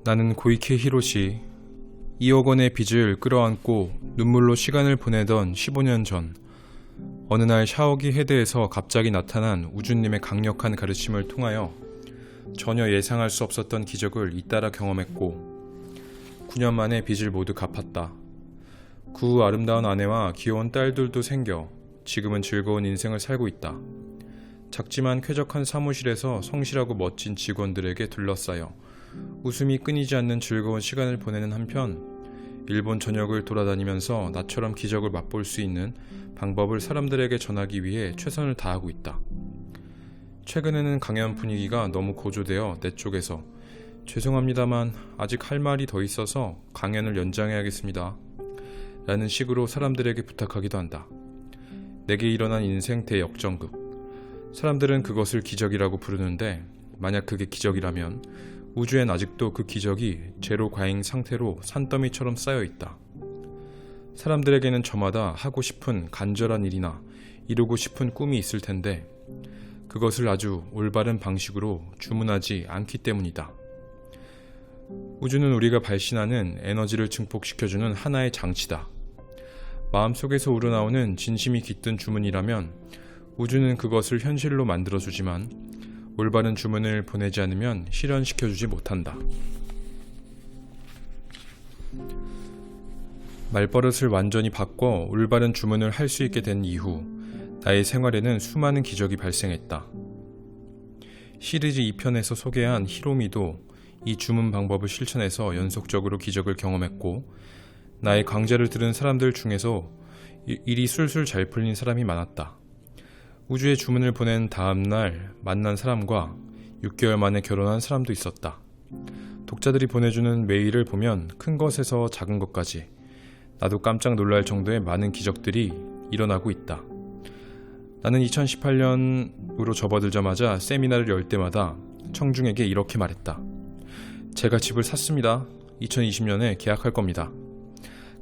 나는 고이케 히로시. 2억 원의 빚을 끌어안고 눈물로 시간을 보내던 15년 전, 어느 날 샤오기 해대에서 갑자기 나타난 우주님의 강력한 가르침을 통하여 전혀 예상할 수 없었던 기적을 잇따라 경험했고 9년 만에 빚을 모두 갚았다. 그 후 아름다운 아내와 귀여운 딸들도 생겨 지금은 즐거운 인생을 살고 있다. 작지만 쾌적한 사무실에서 성실하고 멋진 직원들에게 둘러싸여 웃음이 끊이지 않는 즐거운 시간을 보내는 한편 일본 전역을 돌아다니면서 나처럼 기적을 맛볼 수 있는 방법을 사람들에게 전하기 위해 최선을 다하고 있다. 최근에는 강연 분위기가 너무 고조되어 내 쪽에서 죄송합니다만 아직 할 말이 더 있어서 강연을 연장해야겠습니다 라는 식으로 사람들에게 부탁하기도 한다. 내게 일어난 인생 대역전극. 사람들은 그것을 기적이라고 부르는데 만약 그게 기적이라면 우주엔 아직도 그 기적이 제로 과잉 상태로 산더미처럼 쌓여 있다. 사람들에게는 저마다 하고 싶은 간절한 일이나 이루고 싶은 꿈이 있을 텐데 그것을 아주 올바른 방식으로 주문하지 않기 때문이다. 우주는 우리가 발신하는 에너지를 증폭시켜주는 하나의 장치다. 마음속에서 우러나오는 진심이 깃든 주문이라면 우주는 그것을 현실로 만들어주지만 올바른 주문을 보내지 않으면 실현시켜주지 못한다. 말버릇을 완전히 바꿔 올바른 주문을 할 수 있게 된 이후 나의 생활에는 수많은 기적이 발생했다. 시리즈 2편에서 소개한 히로미도 이 주문 방법을 실천해서 연속적으로 기적을 경험했고 나의 강좌를 들은 사람들 중에서 일이 술술 잘 풀린 사람이 많았다. 우주에 주문을 보낸 다음 날 만난 사람과 6개월 만에 결혼한 사람도 있었다. 독자들이 보내주는 메일을 보면 큰 것에서 작은 것까지 나도 깜짝 놀랄 정도의 많은 기적들이 일어나고 있다. 나는 2018년으로 접어들자마자 세미나를 열 때마다 청중에게 이렇게 말했다. 제가 집을 샀습니다. 2020년에 계약할 겁니다.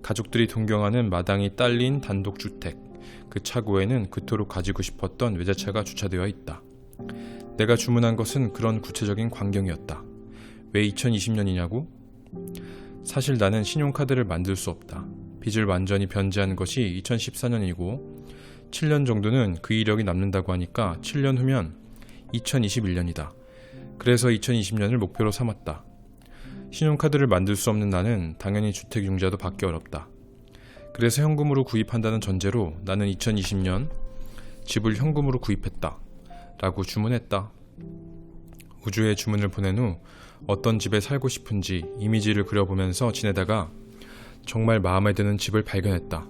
가족들이 동경하는 마당이 딸린 단독주택. 그 차고에는 그토록 가지고 싶었던 외제차가 주차되어 있다. 내가 주문한 것은 그런 구체적인 광경이었다. 왜 2020년이냐고? 사실 나는 신용카드를 만들 수 없다. 빚을 완전히 변제한 것이 2014년이고 7년 정도는 그 이력이 남는다고 하니까 7년 후면 2021년이다. 그래서 2020년을 목표로 삼았다. 신용카드를 만들 수 없는 나는 당연히 주택융자도 받기 어렵다. 그래서 현금으로 구입한다는 전제로 나는 2020년 집을 현금으로 구입했다 라고 주문했다. 우주에 주문을 보낸 후 어떤 집에 살고 싶은지 이미지를 그려보면서 지내다가 정말 마음에 드는 집을 발견했다.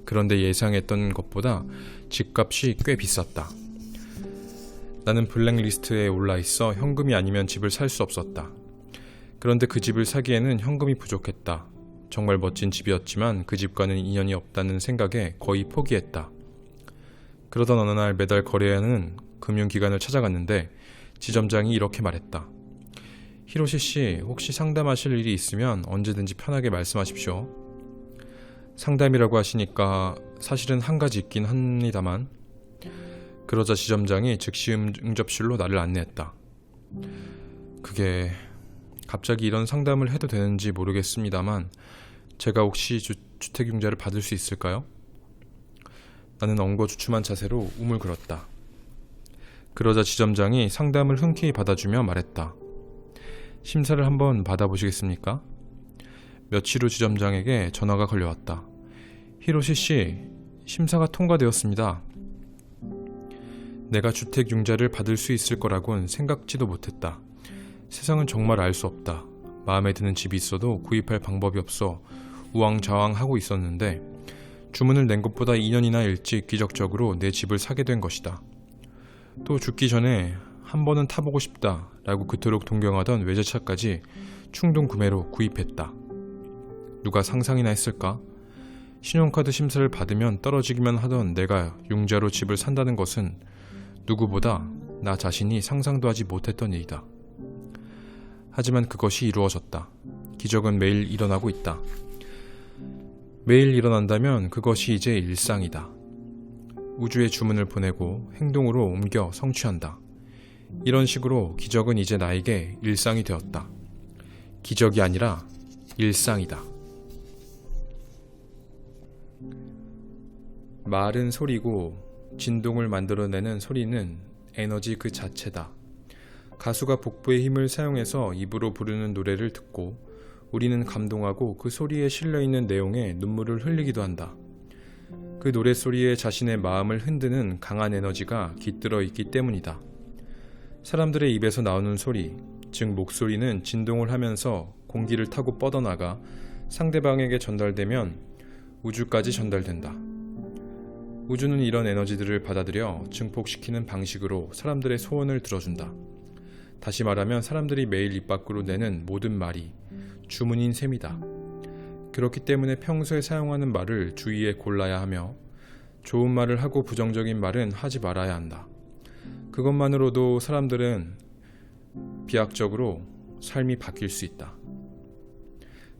그런데 예상했던 것보다 집값이 꽤 비쌌다. 나는 블랙리스트에 올라있어 현금이 아니면 집을 살 수 없었다. 그런데 그 집을 사기에는 현금이 부족했다. 정말 멋진 집이었지만 그 집과는 인연이 없다는 생각에 거의 포기했다. 그러던 어느 날 매달 거래하는 금융기관을 찾아갔는데 지점장이 이렇게 말했다. 히로시 씨, 혹시 상담하실 일이 있으면 언제든지 편하게 말씀하십시오. 상담이라고 하시니까 사실은 한 가지 있긴 합니다만. 그러자 지점장이 즉시 응접실로 나를 안내했다. 그게 갑자기 이런 상담을 해도 되는지 모르겠습니다만 제가 혹시 주택융자를 받을 수 있을까요? 나는 엉거주춤한 자세로 우물그렸다. 그러자 지점장이 상담을 흔쾌히 받아주며 말했다. 심사를 한번 받아보시겠습니까? 며칠 후 지점장에게 전화가 걸려왔다. 히로시 씨, 심사가 통과되었습니다. 내가 주택융자를 받을 수 있을 거라곤 생각지도 못했다. 세상은 정말 알 수 없다. 마음에 드는 집이 있어도 구입할 방법이 없어 우왕좌왕하고 있었는데 주문을 낸 것보다 2년이나 일찍 기적적으로 내 집을 사게 된 것이다. 또 죽기 전에 한 번은 타보고 싶다 라고 그토록 동경하던 외제차까지 충동 구매로 구입했다. 누가 상상이나 했을까? 신용카드 심사를 받으면 떨어지기만 하던 내가 융자로 집을 산다는 것은 누구보다 나 자신이 상상도 하지 못했던 일이다. 하지만 그것이 이루어졌다. 기적은 매일 일어나고 있다. 매일 일어난다면 그것이 이제 일상이다. 우주에 주문을 보내고 행동으로 옮겨 성취한다. 이런 식으로 기적은 이제 나에게 일상이 되었다. 기적이 아니라 일상이다. 말은 소리고 진동을 만들어내는 소리는 에너지 그 자체다. 가수가 복부의 힘을 사용해서 입으로 부르는 노래를 듣고 우리는 감동하고 그 소리에 실려있는 내용에 눈물을 흘리기도 한다. 그 노랫소리에 자신의 마음을 흔드는 강한 에너지가 깃들어 있기 때문이다. 사람들의 입에서 나오는 소리, 즉 목소리는 진동을 하면서 공기를 타고 뻗어나가 상대방에게 전달되면 우주까지 전달된다. 우주는 이런 에너지들을 받아들여 증폭시키는 방식으로 사람들의 소원을 들어준다. 다시 말하면 사람들이 매일 입 밖으로 내는 모든 말이 주문인 셈이다. 그렇기 때문에 평소에 사용하는 말을 주의해 골라야 하며 좋은 말을 하고 부정적인 말은 하지 말아야 한다. 그것만으로도 사람들은 비약적으로 삶이 바뀔 수 있다.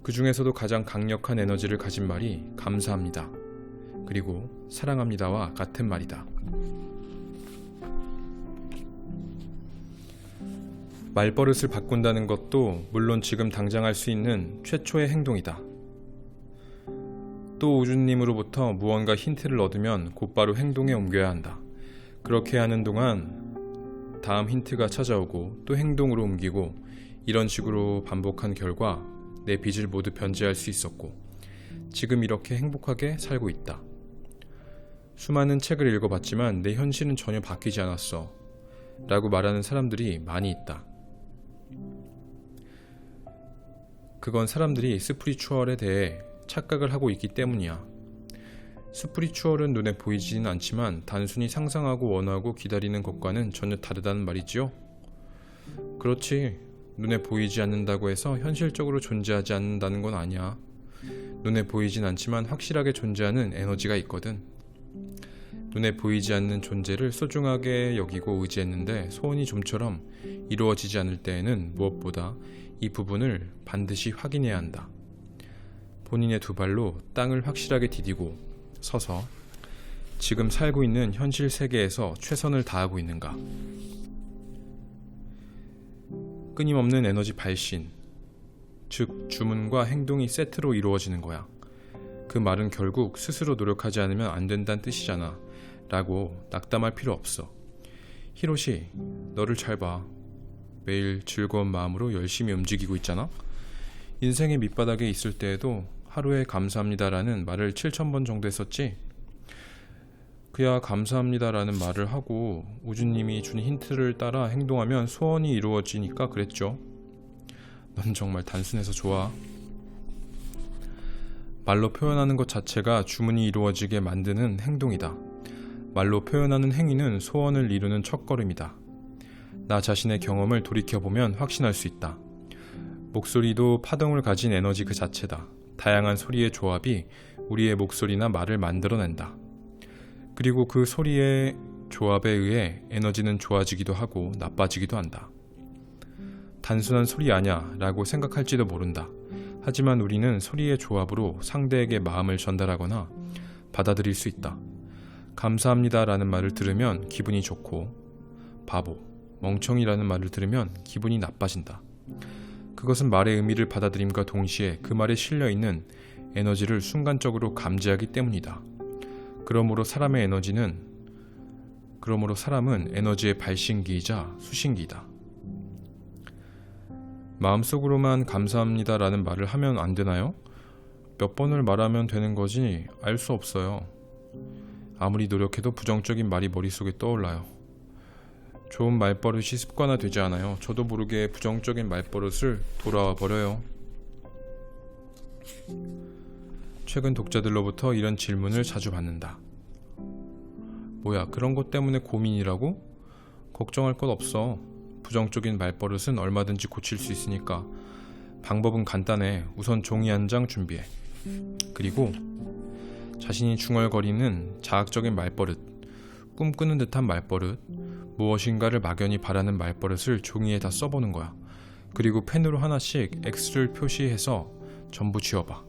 그 중에서도 가장 강력한 에너지를 가진 말이 감사합니다. 그리고 사랑합니다와 같은 말이다. 말버릇을 바꾼다는 것도 물론 지금 당장 할 수 있는 최초의 행동이다. 또 우주님으로부터 무언가 힌트를 얻으면 곧바로 행동에 옮겨야 한다. 그렇게 하는 동안 다음 힌트가 찾아오고 또 행동으로 옮기고 이런 식으로 반복한 결과 내 빚을 모두 변제할 수 있었고 지금 이렇게 행복하게 살고 있다. 수많은 책을 읽어봤지만 내 현실은 전혀 바뀌지 않았어 라고 말하는 사람들이 많이 있다. 그건 사람들이 스피리추얼에 대해 착각을 하고 있기 때문이야. 스피리추얼은 눈에 보이지는 않지만 단순히 상상하고 원하고 기다리는 것과는 전혀 다르다는 말이지요. 그렇지. 눈에 보이지 않는다고 해서 현실적으로 존재하지 않는다는 건 아니야. 눈에 보이진 않지만 확실하게 존재하는 에너지가 있거든. 눈에 보이지 않는 존재를 소중하게 여기고 의지했는데 소원이 좀처럼 이루어지지 않을 때에는 무엇보다 이 부분을 반드시 확인해야 한다. 본인의 두 발로 땅을 확실하게 디디고 서서 지금 살고 있는 현실 세계에서 최선을 다하고 있는가. 끊임없는 에너지 발신, 즉 주문과 행동이 세트로 이루어지는 거야. 그 말은 결국 스스로 노력하지 않으면 안 된다는 뜻이잖아 라고 낙담할 필요 없어. 히로시, 너를 잘 봐. 매일 즐거운 마음으로 열심히 움직이고 있잖아. 인생의 밑바닥에 있을 때에도 하루에 감사합니다라는 말을 7,000번 정도 했었지. 그야 감사합니다라는 말을 하고 우주님이 준 힌트를 따라 행동하면 소원이 이루어지니까 그랬죠. 넌 정말 단순해서 좋아. 말로 표현하는 것 자체가 주문이 이루어지게 만드는 행동이다. 말로 표현하는 행위는 소원을 이루는 첫걸음이다. 나 자신의 경험을 돌이켜보면 확신할 수 있다. 목소리도 파동을 가진 에너지 그 자체다. 다양한 소리의 조합이 우리의 목소리나 말을 만들어낸다. 그리고 그 소리의 조합에 의해 에너지는 좋아지기도 하고 나빠지기도 한다. 단순한 소리 아냐 라고 생각할지도 모른다. 하지만 우리는 소리의 조합으로 상대에게 마음을 전달하거나 받아들일 수 있다. 감사합니다 라는 말을 들으면 기분이 좋고 바보, 멍청이라는 말을 들으면 기분이 나빠진다. 그것은 말의 의미를 받아들임과 동시에 그 말에 실려있는 에너지를 순간적으로 감지하기 때문이다. 그러므로 사람은 에너지의 발신기이자 수신기이다. 마음속으로만 감사합니다 라는 말을 하면 안 되나요? 몇 번을 말하면 되는 거지 알 수 없어요. 아무리 노력해도 부정적인 말이 머릿속에 떠올라요. 좋은 말버릇이 습관화되지 않아요. 저도 모르게 부정적인 말버릇을 돌아와 버려요. 최근 독자들로부터 이런 질문을 자주 받는다. 뭐야, 그런 것 때문에 고민이라고? 걱정할 것 없어. 부정적인 말버릇은 얼마든지 고칠 수 있으니까. 방법은 간단해. 우선 종이 한 장 준비해. 그리고 자신이 중얼거리는 자학적인 말버릇, 꿈꾸는 듯한 말버릇, 무엇인가를 막연히 바라는 말버릇을 종이에 다 써보는 거야. 그리고 펜으로 하나씩 X를 표시해서 전부 지워봐.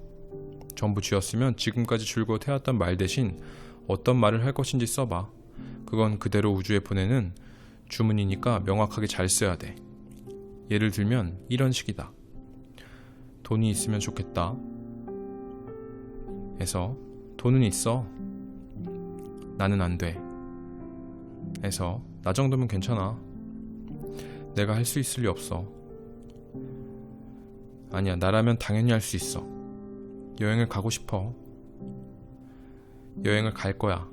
전부 지웠으면 지금까지 줄곧 해왔던 말 대신 어떤 말을 할 것인지 써봐. 그건 그대로 우주에 보내는 주문이니까 명확하게 잘 써야 돼. 예를 들면 이런 식이다. 돈이 있으면 좋겠다. 에서 돈은 있어. 나는 안 돼. 에서 나 정도면 괜찮아. 내가 할 수 있을 리 없어. 아니야, 나라면 당연히 할 수 있어. 여행을 가고 싶어. 여행을 갈 거야.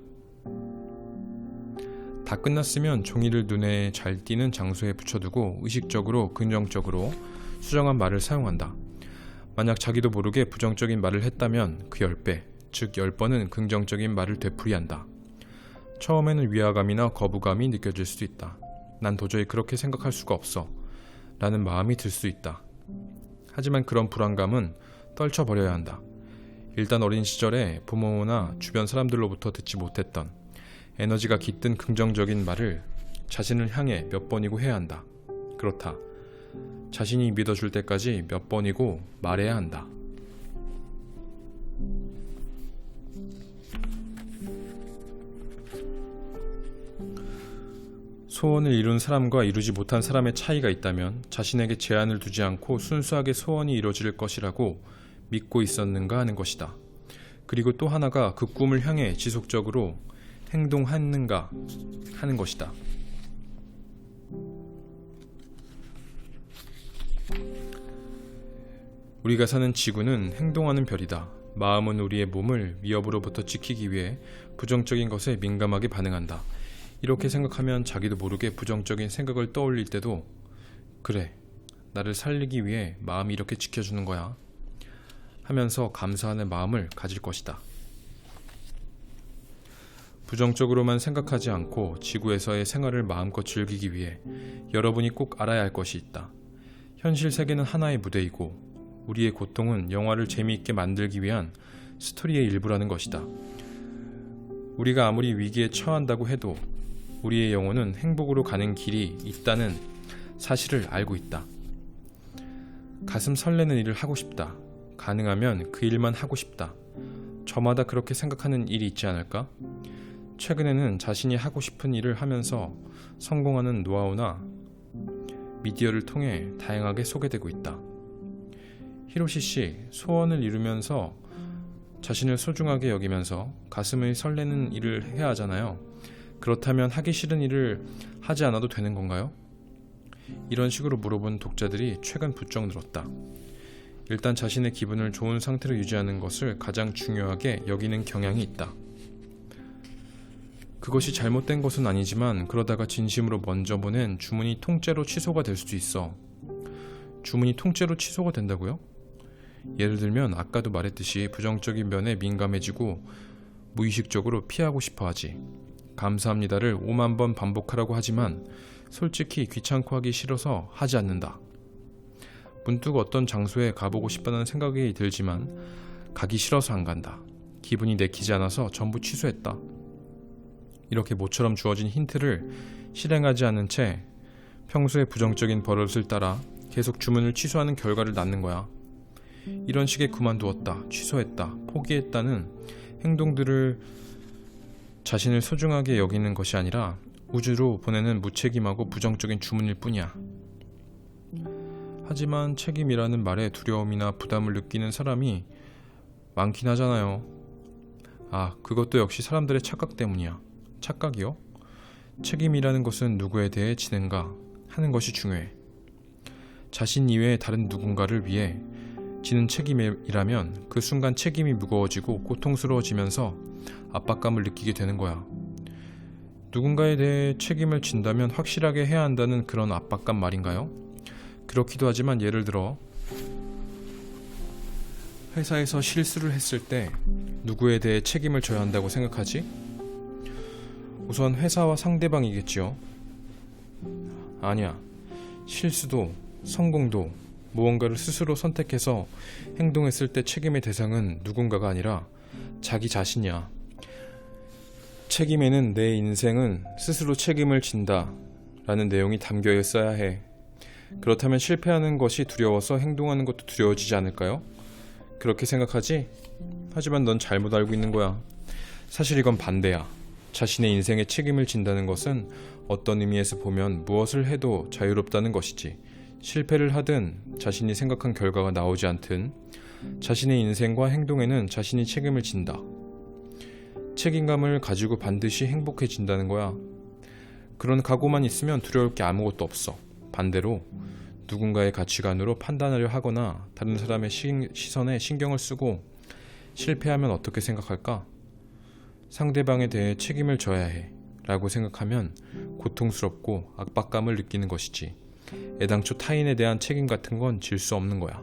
다 끝났으면 종이를 눈에 잘 띄는 장소에 붙여두고 의식적으로 긍정적으로 수정한 말을 사용한다. 만약 자기도 모르게 부정적인 말을 했다면 그 10배, 즉 10번은 긍정적인 말을 되풀이한다. 처음에는 위화감이나 거부감이 느껴질 수도 있다. 난 도저히 그렇게 생각할 수가 없어 라는 마음이 들 수 있다. 하지만 그런 불안감은 떨쳐버려야 한다. 일단 어린 시절에 부모나 주변 사람들로부터 듣지 못했던 에너지가 깃든 긍정적인 말을 자신을 향해 몇 번이고 해야 한다. 그렇다. 자신이 믿어줄 때까지 몇 번이고 말해야 한다. 소원을 이룬 사람과 이루지 못한 사람의 차이가 있다면 자신에게 제한을 두지 않고 순수하게 소원이 이루어질 것이라고 믿고 있었는가 하는 것이다. 그리고 또 하나가 그 꿈을 향해 지속적으로 행동했는가 하는 것이다. 우리가 사는 지구는 행동하는 별이다. 마음은 우리의 몸을 위협으로부터 지키기 위해 부정적인 것에 민감하게 반응한다. 이렇게 생각하면 자기도 모르게 부정적인 생각을 떠올릴 때도 그래, 나를 살리기 위해 마음이 이렇게 지켜주는 거야 하면서 감사하는 마음을 가질 것이다. 부정적으로만 생각하지 않고 지구에서의 생활을 마음껏 즐기기 위해 여러분이 꼭 알아야 할 것이 있다. 현실 세계는 하나의 무대이고 우리의 고통은 영화를 재미있게 만들기 위한 스토리의 일부라는 것이다. 우리가 아무리 위기에 처한다고 해도 우리의 영혼은 행복으로 가는 길이 있다는 사실을 알고 있다. 가슴 설레는 일을 하고 싶다. 가능하면 그 일만 하고 싶다. 저마다 그렇게 생각하는 일이 있지 않을까? 최근에는 자신이 하고 싶은 일을 하면서 성공하는 노하우나 미디어를 통해 다양하게 소개되고 있다. 히로시 씨, 소원을 이루면서 자신을 소중하게 여기면서 가슴이 설레는 일을 해야 하잖아요. 그렇다면 하기 싫은 일을 하지 않아도 되는 건가요? 이런 식으로 물어본 독자들이 최근 부쩍 늘었다. 일단 자신의 기분을 좋은 상태로 유지하는 것을 가장 중요하게 여기는 경향이 있다. 그것이 잘못된 것은 아니지만 그러다가 진심으로 먼저 보낸 주문이 통째로 취소가 될 수도 있어. 주문이 통째로 취소가 된다고요? 예를 들면 아까도 말했듯이 부정적인 면에 민감해지고 무의식적으로 피하고 싶어 하지. 감사합니다를 5만 번 반복하라고 하지만 솔직히 귀찮고 하기 싫어서 하지 않는다. 문득 어떤 장소에 가보고 싶다는 생각이 들지만 가기 싫어서 안 간다. 기분이 내키지 않아서 전부 취소했다. 이렇게 모처럼 주어진 힌트를 실행하지 않은 채 평소에 부정적인 버릇을 따라 계속 주문을 취소하는 결과를 낳는 거야. 이런 식의 그만두었다, 취소했다, 포기했다는 행동들을 자신을 소중하게 여기는 것이 아니라 우주로 보내는 무책임하고 부정적인 주문일 뿐이야. 하지만 책임이라는 말에 두려움이나 부담을 느끼는 사람이 많긴 하잖아요. 아, 그것도 역시 사람들의 착각 때문이야. 착각이요? 책임이라는 것은 누구에 대해 지는가 하는 것이 중요해. 자신 이외의 다른 누군가를 위해 지는 책임이라면 그 순간 책임이 무거워지고 고통스러워지면서 압박감을 느끼게 되는 거야. 누군가에 대해 책임을 진다면 확실하게 해야 한다는 그런 압박감 말인가요? 그렇기도 하지만 예를 들어 회사에서 실수를 했을 때 누구에 대해 책임을 져야 한다고 생각하지? 우선 회사와 상대방이겠지요. 아니야. 실수도 성공도 무언가를 스스로 선택해서 행동했을 때 책임의 대상은 누군가가 아니라 자기 자신이야. 책임에는 내 인생은 스스로 책임을 진다 라는 내용이 담겨 있어야 해. 그렇다면 실패하는 것이 두려워서 행동하는 것도 두려워지지 않을까요? 그렇게 생각하지? 하지만 넌 잘못 알고 있는 거야. 사실 이건 반대야. 자신의 인생에 책임을 진다는 것은 어떤 의미에서 보면 무엇을 해도 자유롭다는 것이지, 실패를 하든 자신이 생각한 결과가 나오지 않든 자신의 인생과 행동에는 자신이 책임을 진다. 책임감을 가지고 반드시 행복해진다는 거야. 그런 각오만 있으면 두려울 게 아무것도 없어. 반대로 누군가의 가치관으로 판단하려 하거나 다른 사람의 시선에 신경을 쓰고 실패하면 어떻게 생각할까? 상대방에 대해 책임을 져야 해 라고 생각하면 고통스럽고 압박감을 느끼는 것이지 애당초 타인에 대한 책임 같은 건 질 수 없는 거야.